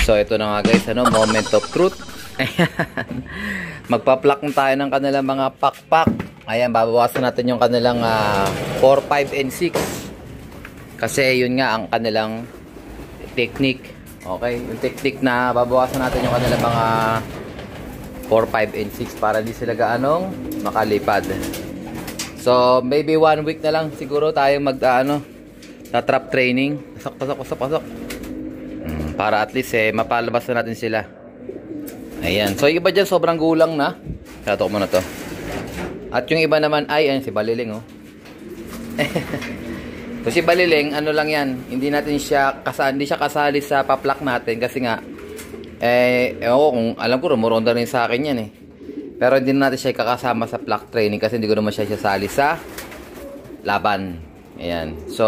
So ito na nga guys, ano, moment of truth. Magpa-pluck tayo ng kanilang mga pakpak. Ayan, babawasan natin yung kanilang 4, 5, and 6. Kasi yun nga ang kanilang technique. Okay, yung technique na babawasan natin yung kanilang mga 4, 5, and 6 para di sila gaanong makalipad. So maybe 1 week na lang siguro tayo sa trap training. Pasok. Para at least mapalabas na natin sila. Ayan. So yung iba dyan sobrang gulang na. Kato ko muna to. At yung iba naman ay ayan, si Baliling oh. So si Baliling, ano lang yan, hindi siya kasali sa paplak natin kasi nga kung alam ko rumoronda rin sa akin yan eh. Pero hindi natin siya kakasama sa plak training kasi hindi ko naman siya sasali sa laban. Ayan. So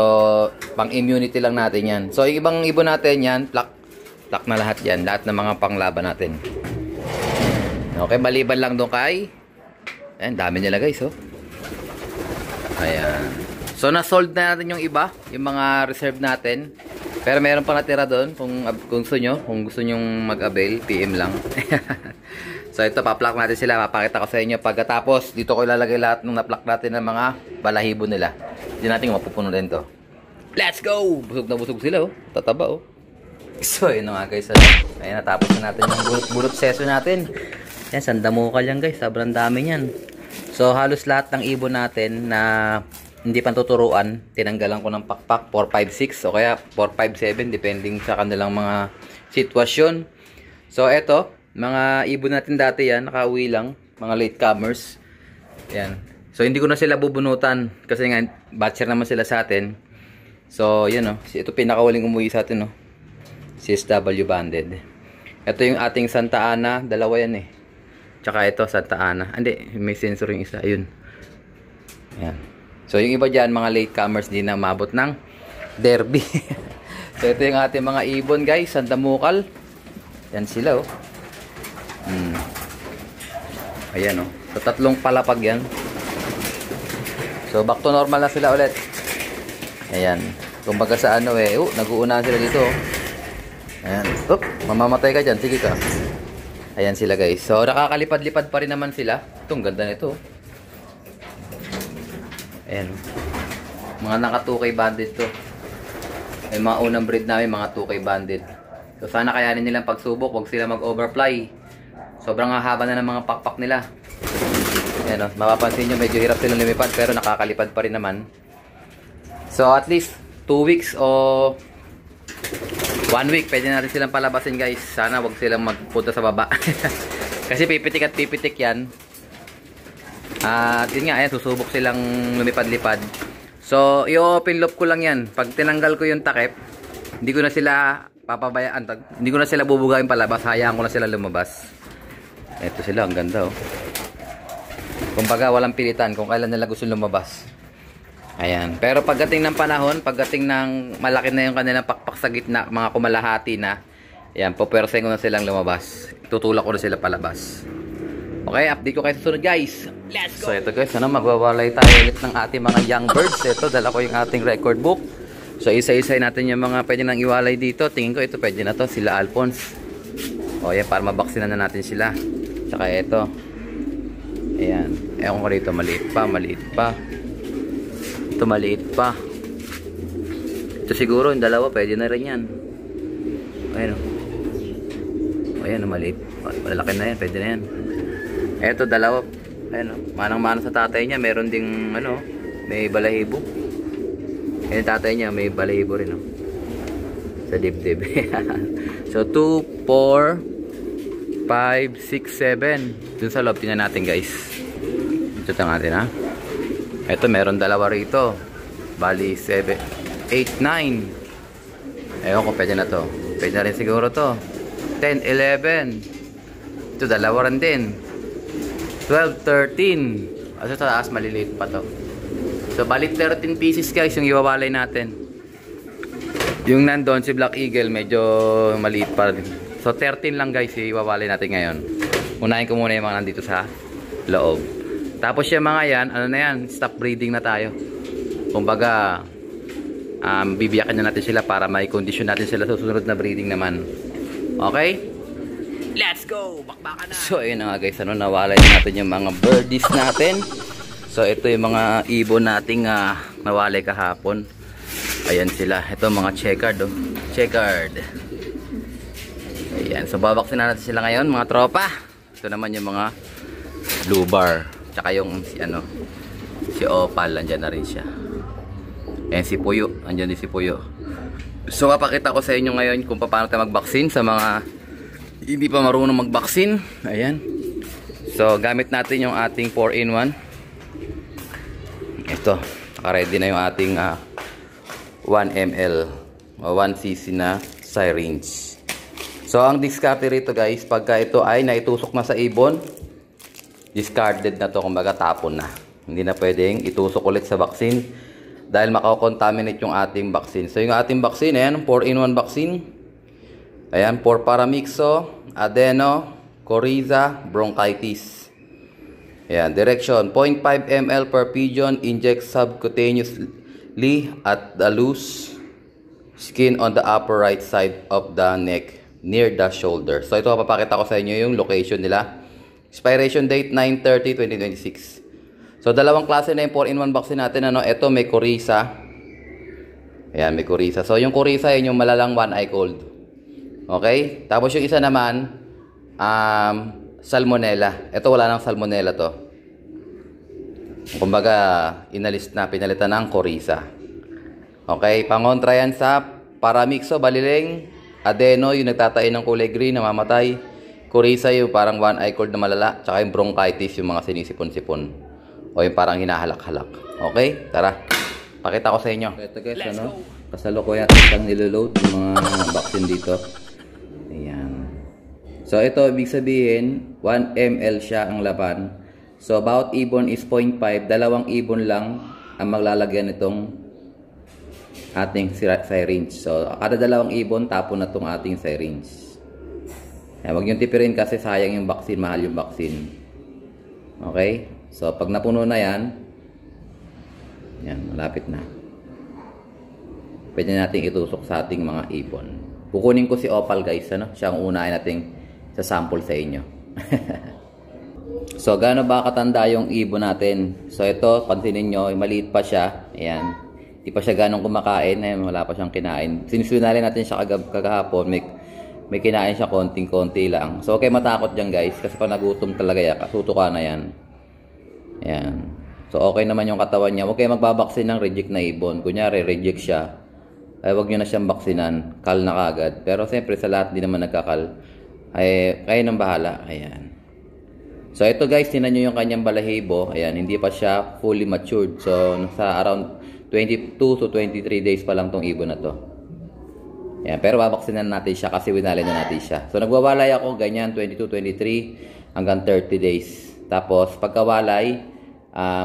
pang immunity lang natin yan. So yung ibang ibon natin yan, plak na lahat yan, lahat ng mga panglaban natin. Okay, maliban lang doon kay ayan, dami nila guys oh. Ayan. So na-sold na natin yung iba, yung mga reserve natin. Pero meron pa natira doon kung gusto nyo mag-avail, PM lang. So ito, pa-pluck natin sila, mapakita ko sa inyo pagkatapos. Dito ko ilalagay lahat ng na-pluck natin ng mga balahibo nila. Hindi natin mapupuno din to. Let's go! Busog na busog sila oh, tataba oh. So yun nga guys, ayan, natapos na natin yung bulot session natin. Yan, sandamukal yan guys, sobrang dami yan. So halos lahat ng ibon natin na hindi pa tuturuan, tinanggalan ko ng pakpak 4, 5, 6 o kaya 4, 5, 7 depending sa kanilang mga sitwasyon. So eto, mga ibon natin dati yan, nakauwi lang, mga latecomers. Yan. So hindi ko na sila bubunutan kasi nga batcher naman sila sa atin. So yan oh, ito pinakawaling umuwi sa atin oh. CSW banded. Ito yung ating Santa Ana, dalawa yan eh. Tsaka ito Santa Ana. Hindi, may sensor yung isa, ayun. Yan. So yung iba dyan, mga latecomers, di na mabot ng derby. So ito yung ating mga ibon guys, sandamukal. Yan sila oh. Ayan oh. So tatlong palapag yan. So back to normal na sila ulit. Ayan. Kumbaga sa nag-uunahan sila dito oh. Ayan. Mamamatay ka dyan, sige ka. Ayan sila guys. So nakakalipad-lipad pa rin naman sila. Itong ganda nito. Ayan. Mga naka 2K banded to. May mga unang breed namin mga 2K banded. So sana kayanin nilang pagsubok. Huwag sila mag-overfly. Sobrang haba na ng mga pakpak nila. Ayan o. Mapapansin nyo medyo hirap silang lumipad. Pero nakakalipad pa rin naman. So at least 2 weeks o 1 week pwede natin silang palabasin guys. Sana wag silang magpunta sa baba. Kasi pipitik at pipitik yan. At yun nga, ayan, susubok silang lumipad-lipad. So i-open loop ko lang yan. Pag tinanggal ko yung takip, hindi ko na sila papabayaan. Hindi ko na sila bubugayin palabas. Hayaan ko na sila lumabas. Ito sila, ang ganda oh. Kumbaga walang pilitan kung kailan nila gusto lumabas. Ayan. Pero pagdating ng panahon, pagdating ng malaki na yung kanilang pakpak sa gitna, mga kumalahati na, ayan, pupersahin ko na silang lumabas. Tutulak ko na sila palabas. Okay, update ko kayo sa sunod guys. Let's go! So ito guys, magwawalay tayo ulit ng ating mga young birds. Ito, dala ko yung ating record book. So isa-isay natin yung mga pwede nang iwalay dito. Tingin ko ito pwede na to, sila Alphonse. O yan, para mabaksinan na natin sila. Tsaka ito. Ayan. Ewan ko rito, maliit pa. Ito maliit pa. Ito siguro yung dalawa pwede na rin yan. Ayan o. Ayan o, maliit. Malaki na yan, pwede na yan. Ito dalawa. Ayan o. Manang-mana sa tatay niya. Meron ding may balahibo. Ayan tatay niya, may balahibo rin o. Sa dibdib. So 2, 4, 5, 6, 7. Dun sa loob, tingnan natin guys. Ito natin ha. Ito meron dalawa rito. Bali 7, 8, 9. Ewan ko pwede na to. Pwede na rin siguro to. 10, 11. Ito dalawa rin din. 12, 13. Asa sa taas maliliit pa to. So bali 13 pieces guys yung iwawalay natin. Yung nandun si Black Eagle medyo maliit pa rin. So 13 lang guys iwawalay natin ngayon. Unahin ko muna yung mga nandito sa loob. Tapos yung mga yan, stop breeding na tayo. Kumbaga, bibiyakan na natin sila para may condition natin sila sa susunod na breeding naman. Okay? Let's go! Bakbakan na! So, ayun na nga guys, nawalay na natin yung mga birdies natin. So, ito yung mga ibon nating nawalay kahapon. Ayan sila. Ito mga checkered. Oh. Checkered. Ayan. So, babaksin na natin sila ngayon, mga tropa. Ito naman yung mga blue bar. Tsaka yung si Opal. Andyan na rin siya. Ayan si Puyo. Andyan din si Puyo. So, papakita ko sa inyo ngayon kung paano tayo magbaksin sa mga hindi pa marunong magbaksin. Ayan. So, gamit natin yung ating 4-in-1. Ito. Naka-ready na yung ating 1 ml o 1 cc na syringe. So, ang discard rito guys, pagka ito ay naitusok na sa ibon, discarded na to, kumbaga tapon na. Hindi na pwedeng itusok ulit sa vaccine dahil makakontaminate yung ating vaccine. So, yung ating vaccine, ayan, 4-in-1 vaccine. Ayan, for paramyxo, adeno, coryza, bronchitis. Ayan, direction, 0.5 ml per pigeon, inject subcutaneously at the loose skin on the upper right side of the neck near the shoulder. So ito papakita ko sa inyo yung location nila. Expiration date 9/30/2026. So dalawang klase na yung 4-in-1 vaccine natin. Ito may coryza. Ayan, may coryza. So yung coryza yun yung malalang one eye cold. Okay? Tapos yung isa naman salmonella. Ito wala nang salmonella to. Kumbaga, pinalitan ng coryza. Okay, pangontra yan sa paramyxo, baliling, adeno, yung nagtatain ng kulay green, namamatay. Coryza yung parang one eye cold na malala. Tsaka yung bronchitis, yung mga sinisipon-sipon. O yung parang hinahalak-halak. Okay, tara. Pakita ko sa inyo. Ito guys, kasalukuyan isang niloload yung mga vaccine dito. Ayan. So, ito, ibig sabihin, 1 ml siya ang laban. So, bawat ibon is 0.5. Dalawang ibon lang ang maglalagyan nitong ating syringe. So, kada dalawang ibon, tapon na itong ating syringe. Huwag nyo tipirin kasi sayang yung vaccine, mahal yung vaccine. Okay? So, pag napuno na yan, malapit na. Pwede natin itusok sa ating mga ibon. Kukunin ko si Opal guys, siya ang unahin nating sa sample sa inyo. So, gaano ba katanda yung ibon natin? So, ito, pansinin nyo, maliit pa siya. Ayan. Hindi pa siya ganong kumakain. Ayan, wala pa siyang kinain. Sinusunalin natin siya kagahapon. May kinain siya konting-konti lang. So, okay, matakot dyan guys. Kasi pag nagutom talaga yan, kasutuka na yan. Ayan. So, okay naman yung katawan niya. Huwag kayo magbabaksin ng reject na ibon. Kunyari, reject siya. Ay, huwag nyo na siyang baksinan. Kal na kagad. Pero, siyempre, sa lahat, di naman nagkakal. Ay, kayo nang bahala. Ayan. So, ito guys, tinan nyo yung kanyang balahibo. Ayan, hindi pa siya fully matured. So, nasa around 22 to 23 days pa lang tong ibon na to. Ayan, pero babaksinan natin siya kasi winalay na natin siya. So, nagwawalay ako, ganyan, 22, 23 hanggang 30 days. Tapos, pagkawalay,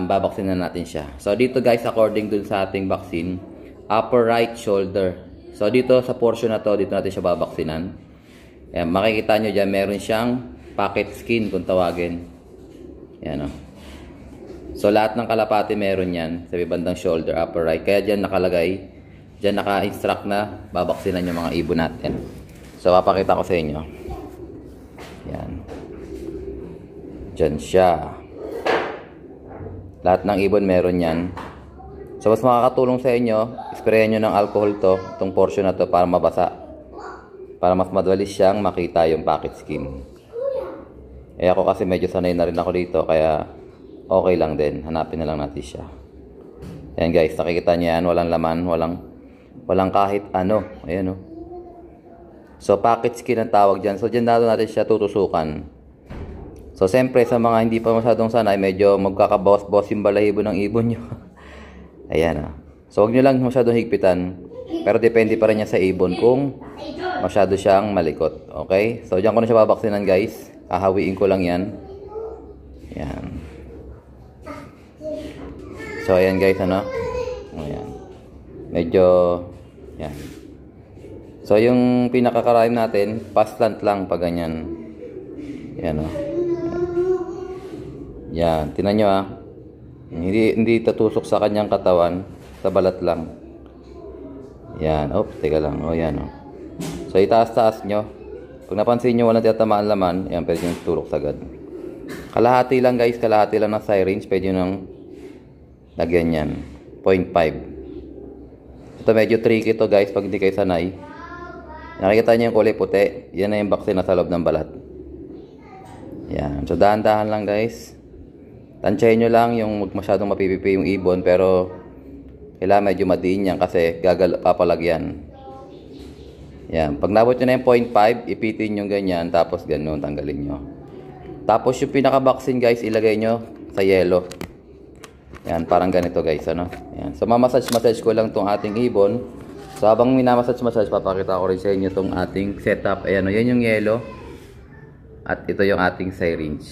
babaksinan natin siya. So, dito guys, according dun sa ating vaccine, upper right shoulder. So, dito sa portion na to, dito natin siya babaksinan. Ayan, makikita nyo dyan, meron siyang pocket skin kung tawagin. Yan o. So, lahat ng kalapati meron yan sa bandang shoulder, upper right. Kaya dyan nakalagay, dyan naka-instruct na babaksinan yung mga ibon natin. So, papakita ko sa inyo. Yan. Dyan siya. Lahat ng ibon meron yan. So, mas makakatulong sa inyo, sprayan nyo ng alcohol to, itong portion na to para mabasa. Para mas madali siyang makita yung pocket skin. Eh ako kasi medyo sanay na rin ako dito, kaya okay lang din. Hanapin na lang natin siya. Ayan guys, nakikita niyo yan, walang laman, walang kahit ano. Ayan o. So, pocket skin ang tawag dyan. So, dyan natin siya tutusukan. So, siyempre sa mga hindi pa masyadong sanay, medyo magkakabawas-bawas yung balahibo ng ibon nyo. Ayan o. So, huwag nyo lang masyadong higpitan. Pero depende pa rin niya sa ibon kung masyado siyang malikot. Okay? So, dyan ko na siya babaksinan guys. Hahawiin ko lang yan. Yan. So, ayan guys, Ayan. Medyo, yan. So, yung pinakakarayom natin, paslant lang pag ganyan. Yan, Yan. Tinan nyo, Hindi tatusok sa kanyang katawan. Sa balat lang. Yan. Oops, teka lang. Yan, So, itaas-taas nyo. Pag napansin nyo walang tatamaan laman, yan, pwede nyo turok sagad. Kalahati lang guys, kalahati lang ng syringe, pwede nyo nang lagyan yan. 0.5. Ito medyo tricky to guys pag hindi kayo sanay. Nakikita nyo yung kulay puti, yan na yung vaccine na sa loob ng balat. Yan, so dahan-dahan lang guys. Tansyahin nyo lang yung masyadong mapipipi yung ibon, pero kailangan medyo madiin yan kasi papalagyan. Yan, pag nabot nyo na yung 0.5, ipitin nyo ganyan, tapos ganun, tanggalin nyo. Tapos yung pinaka-vaccine guys, ilagay nyo sa yelo. Yan, parang ganito guys, ano. Yan. So mamassage ko lang tong ating ibon. So habang minamassage, papakita ko rin sa inyo tong ating setup. Ayan, yan yung yelo. At ito yung ating syringe.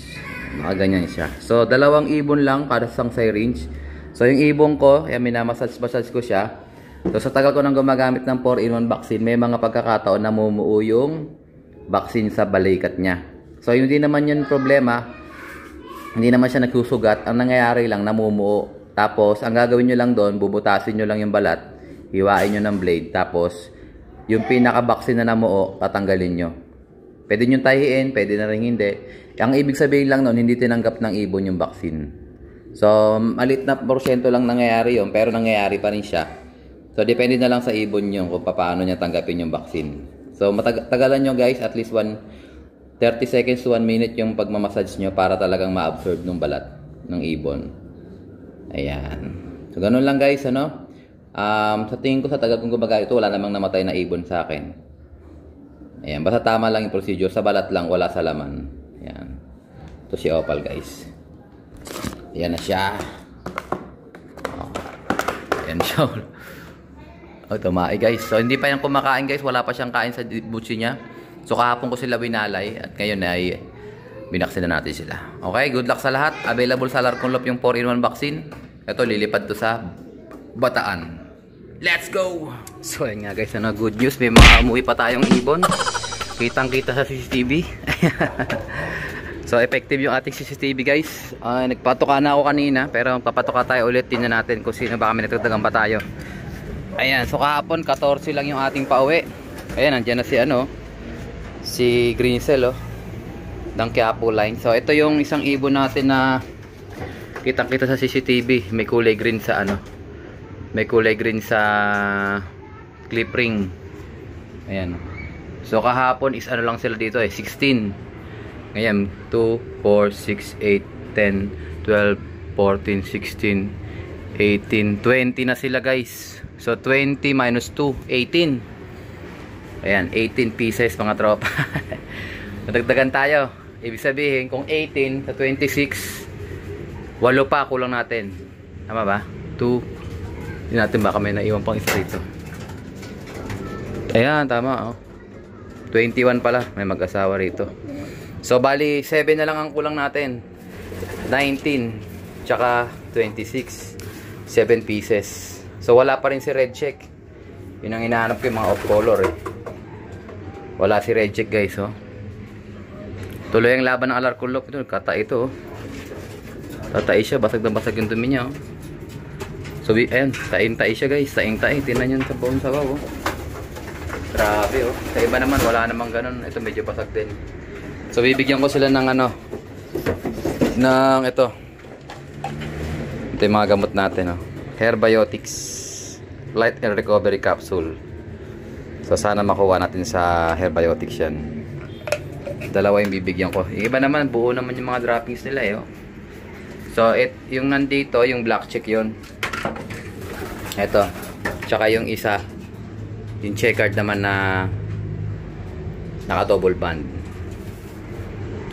Ganyan siya. So dalawang ibon lang kada isang syringe. So yung ibon ko, yan, minamassage ko siya. So sa tagal ko nang gumagamit ng 4-in-1 vaccine, may mga pagkakataon na namumuo yung vaccine sa balikat niya. So hindi naman yun problema. Hindi naman siya nagsusugat. Ang nangyayari lang, namumuo. Tapos ang gagawin nyo lang doon, bubutasin nyo lang yung balat, hiwain nyo ng blade, tapos yung pinaka-vaccine na namuo, tatanggalin nyo. Pwede nyo tahiin, pwede na rin hindi. Ang ibig sabihin lang noon, hindi tinanggap ng ibon yung vaccine. So malit na porsyento lang nangyayari yun, pero nangyayari pa rin siya. So depende na lang sa ibon nyo kung paano niya tanggapin yung vaccine. So matagalan nyo guys, at least 30 seconds to 1 minute yung pagmamassage nyo para talagang ma-absorb ng balat ng ibon. Ayan. So ganun lang guys, ano? Sa tingin ko sa tagal kong gumagamit ito, wala namang namatay na ibon sa akin. Ayan, basta tama lang yung procedure. Sa balat lang, wala sa laman. Ayan. Ito si Opal guys. Ayan na siya. Oh. Ayan siya. Oh, tumae guys. So hindi pa yan kumakain guys. Wala pa siyang kain sa butsi niya. So kahapon ko sila binalay. At ngayon ay binaksin na natin sila. Okay, good luck sa lahat. Available sa Alarconlop yung 4-in-1 vaccine. Ito, lilipad to sa Bataan. Let's go! So yun nga guys, ano, good news. May mga umuwi pa tayong ibon. Kitang kita sa CCTV. So effective yung ating CCTV guys. Nagpatoka na ako kanina. Pero papatoka tayo ulit. Tingnan natin kung sino ba kami natagdagan pa tayo. Ayan, so kahapon 14 lang yung ating pauwi. Ayan, nandiyan na si ano, si Greensel, oh, ng Quiapo line. So ito yung isang ibon natin na kitang-kita sa CCTV. May kulay green sa ano, may kulay green sa clip ring. Ayan. So kahapon is ano lang sila dito 16. Ngayon 2, 4, 6, 8, 10, 12, 14, 16, 18, 20 na sila guys. So 20 minus 2, 18. Ayan, 18 pieces mga tropa. Nadagdagan tayo. Ibig sabihin kung 18 sa 26, 8 pa kulang natin. Tama ba? 2. Hindi natin baka may naiwan pang isa dito. Ayan, tama oh. 21 pala, may mag-asawa rito. So bali 7 na lang ang kulang natin. 19 tsaka 26. 7 pieces. So wala pa rin si Red Check. Yun ang hinahanap ko, yung mga off color eh. Wala si Red Check guys, oh. Tuloy ang laban ng Alarconlop ito, kata ito, oh. Tatay siya, basag na basag yung dumi niya, oh. So ayan, taing-tai siya guys, taing-tai. Tingnan nyo sa bawang sabaw, oh. Grabe, oh. Sa iba naman, wala namang ganun. Ito medyo basag din. So bibigyan ko sila ng ano, ng ito. Ito yung mga gamot natin, oh. Herbiotics Light and Recovery Capsule. So sana makuha natin sa Herbiotics yan. Dalawa yung bibigyan ko. Yung iba naman, buo naman yung mga droppings nila eh, oh. So yung nandito, yung black check yun. Ito. Tsaka yung isa, yung checkered naman na naka double band.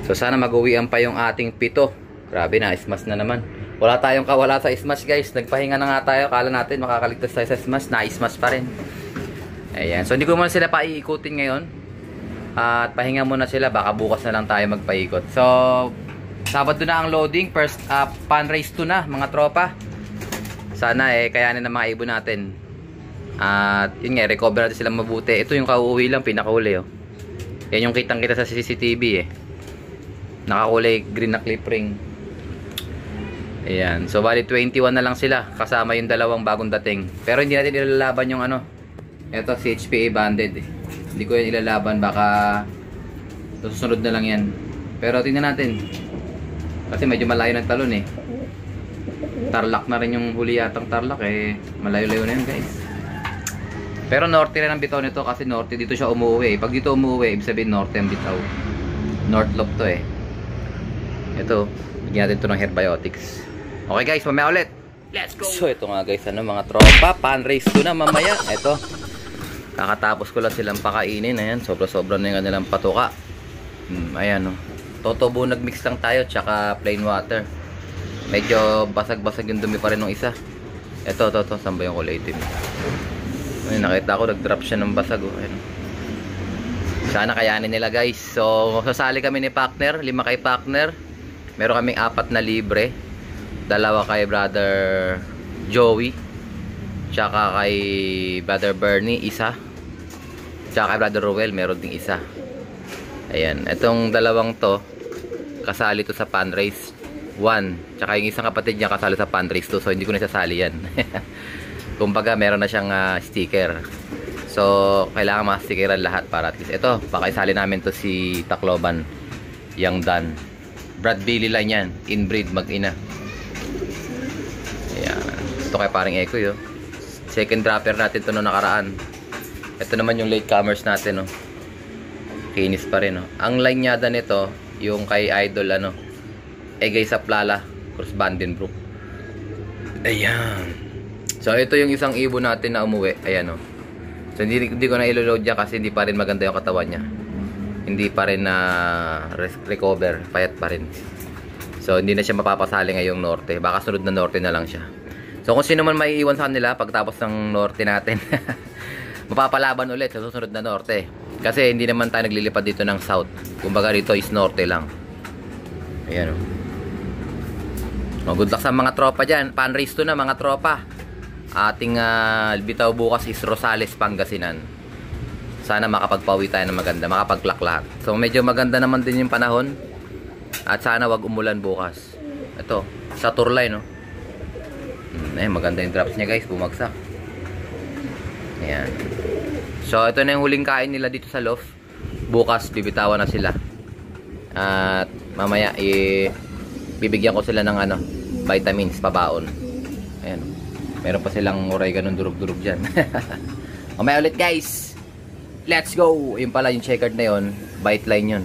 So sana mag-uwian pa yung ating 7. Grabe na, ismas na naman. Wala tayong kawala sa smash guys. Nagpahinga na nga tayo. Kala natin makakaligtas tayo sa smash. Na-smash pa rin. Ayan. So hindi ko muna sila paiikutin ngayon. At pahinga muna sila. Baka bukas na lang tayo magpaikot. So Sabado na ang loading. First pan-race 2 na mga tropa. Sana kayanin ng mga ibon natin. At yun nga, recover natin sila mabuti. Ito yung kauuwi lang, pinakauli, oh. Yan yung kitang kita sa CCTV nakakulay green na clip ring. Ayan. So bali 21 na lang sila. Kasama yung dalawang bagong dating. Pero hindi natin ilalaban yung ano. Ito si HPA banded. Hindi ko yan ilalaban. Baka Susunod na lang yan. Pero tingnan natin. Kasi medyo malayo ng talon eh. Tarlac na rin yung huli yatang Tarlac eh. Malayo-layo na yun guys. Pero norte rin ang bitaw nito kasi norte dito siya umuwi. Pag dito umuwi, ibig sabihin norte ang bitaw. North lobe to eh. Ito, bigyan natin ito ng herbiotics. Okay guys, mamaya ulit. Let's go! So ito nga guys, mga tropa. Pan race ko na mamaya. Ito. Kakatapos ko lang silang pakainin. Ayan, sobra-sobra na yung kanilang patuka. Ayan o. Totobo nagmix lang tayo, tsaka plain water. Medyo basag-basag yung dumi pa rin ng isa. Ito, saan ba yung kulay itim? Ay, nakita ko, nag-drop siya ng basag. Oh. Ayan. Sana kayanin nila guys. So, sasali kami ni partner. 5 kay partner. Meron kaming 4 na libre. 2 kay brother Joey. Tsaka kay brother Bernie, 1. Tsaka kay brother Ruel, meron ding 1. Ayan. Itong 2 to, kasali to sa pan race 1. Tsaka yung isang kapatid niya kasali sa pan race 2. So, hindi ko na sasali yan. Kumbaga meron na siyang sticker. So kailangan ma-stickeran lahat para at least ito, baka isali namin to si Tacloban, Young Dan, Brad Billy line yan, inbreed, mag-ina. Ayan. Ito kay paring Eko yo. Second dropper natin to noong nakaraan. Ito naman yung latecomers natin, no. Kinis pa rin, no. Ang line nyada nito yung kay Idol Egay Saplala Cross Vandenbroek. Ayan. So ito yung isang ibon natin na umuwi. Ayan o. So hindi ko na ilo-load dyan kasi hindi pa rin maganda yung katawan niya. Hindi pa rin na recover. Payat pa rin. So hindi na siya mapapasali ngayong norte. Baka sunod na norte na lang siya. So kung sino man maiiwan sa kanila pagtapos ng norte natin, mapapalaban ulit sa susunod na norte. Kasi hindi naman tayo naglilipad dito ng south. Kumbaga dito is norte lang. Ayan o. Good luck sa mga tropa dyan. Pan race to na mga tropa. Ating bitaw bukas is Rosales, Pangasinan. Sana makapagpawi tayo ng maganda, makapag-clock lahat. So medyo maganda naman din yung panahon. At sana wag umulan bukas. Ito, sa Turlay, no. Maganda yung drops niya guys, bumagsak. Ayan. So ito na yung huling kain nila dito sa loft. Bukas bibitawan na sila. At mamaya bibigyan ko sila ng vitamins, pabaon. Ayan. Meron pa silang oregano durug-durug dyan. Mamaya ulit guys. Let's go. Yung pala yung checkered na yun, bite line yun.